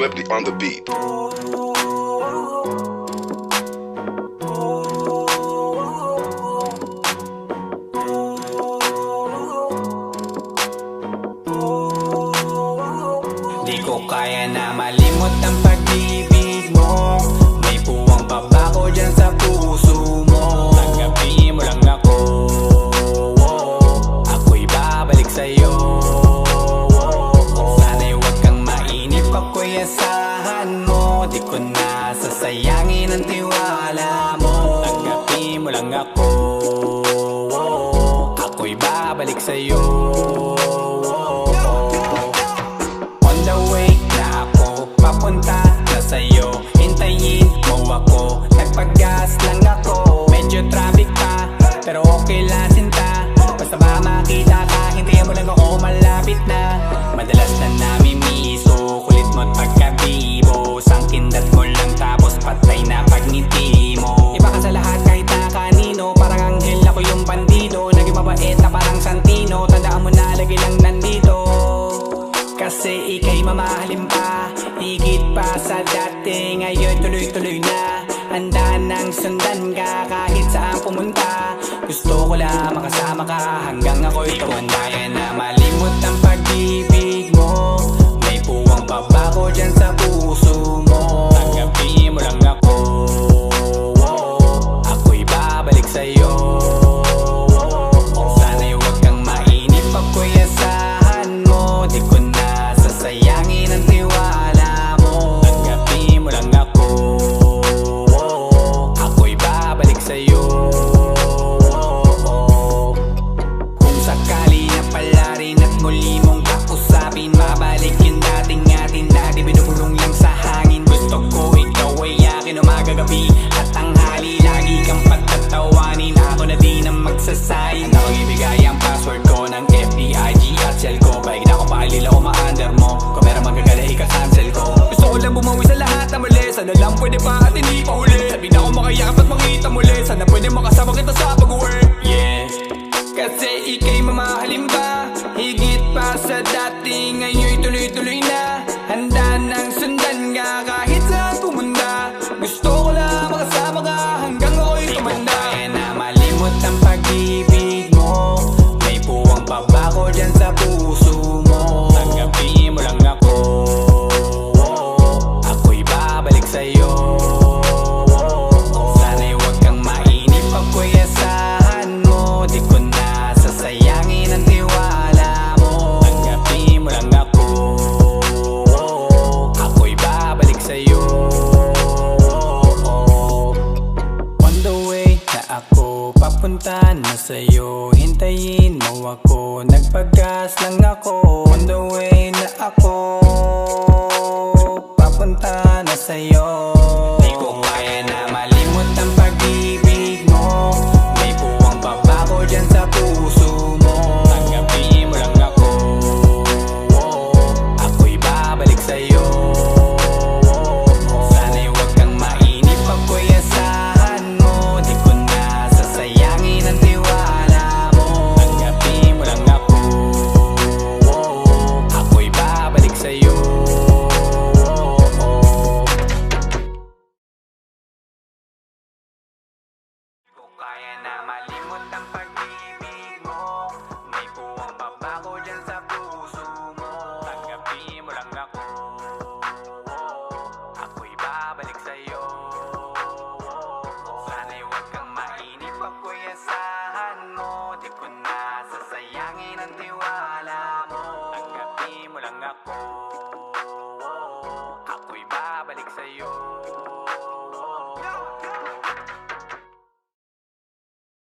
Lefty on the beat. Di ko kaya na malimot ang pag-ibig mo. May puwang pabako dyan sa puso mo. Tanggapin mo lang ako, ako'y babalik sa'yo. Sana'y huwag kang mainip, ako'y asahan mo. Di ko na sasayangin ang tiwala mo. Tanggapin mo lang ako, ako'y babalik sa'yo. Papunta na sa'yo, hintayin mo ako. Nagpag-gas lang ako, medyo traffic pa, pero okay lang sinta. Basta ba makita ka, hintayin mo lang ako, malapit na. Madalas na namimiso, kulit mo't pagkabibo. Sangkindat mo lang tapos patay na pagngiti mo. Iba ka sa lahat kahit na kanino, parang anghel ako yung bandido. Naging mabait na parang Santino, tandaan mo na lagi lang nandito. Kasi ika'y mamahalin pa, higit pa sa dati. Ngayon tuloy-tuloy na, handa nang sundan ka kahit saan pumunta. Gusto ko lang makasama ka hanggang ako'y tumanda. Kaya na malimot ang pag-ibig mo. May puwang pabako dyan sa puso mo. Tanggapin mo lang ako, ako'y babalik sa'yo. Sana'y huwag kang mainip, ako'y asahan mo. Di ko na sasayangin ang tiwala mo. Tanggapin mo lang ako, ako'y babalik sa'yo. Kung sakali na pala rin at muli mong kausapin, babalik yung dating atin na di binubulong lang sa hangin. Gusto ko ikaw ay akin umaga-gabi at tanghali. Lagi kang pagtatawanin, ako na din ang magsasayin. Ako ibigay ang password ko ng FBIG at cell ko. Baig na ako paalila o ma-under mo. Kung meron magagala, ika-cancel ko. Gusto ko lang bumawi sa lahat na mali. Sana lang pwede pa at hindi pa huli. Sabi na ako makayakap at makita muli. Sana pwede makasama kita sa pag-work. Yeah, kasi ika'y mamahalin pa, higit pa sa dati. Ngayon'y tuloy-tuloy na, handa nang sundan ka kahit saan pumunta. Gusto ko lang makasama ka hanggang ako'y tumanda. Kaya na malimot ang pag-ibig mo. May puwang pabako dyan sa puso mo. Tanggapin mo lang ako, ako'y babalik sa'yo. Sana'y huwag kang mainip, ako'y asahan mo. Di ko na sasayangin ang tiwala mo. Tanggapin mo lang ako, ako'y babalik sa'yo. On the way na ako, papunta na sa'yo, hintayin mo ako. Nagpag-gas lang ako. On the way na ako, papunta na sa'yo.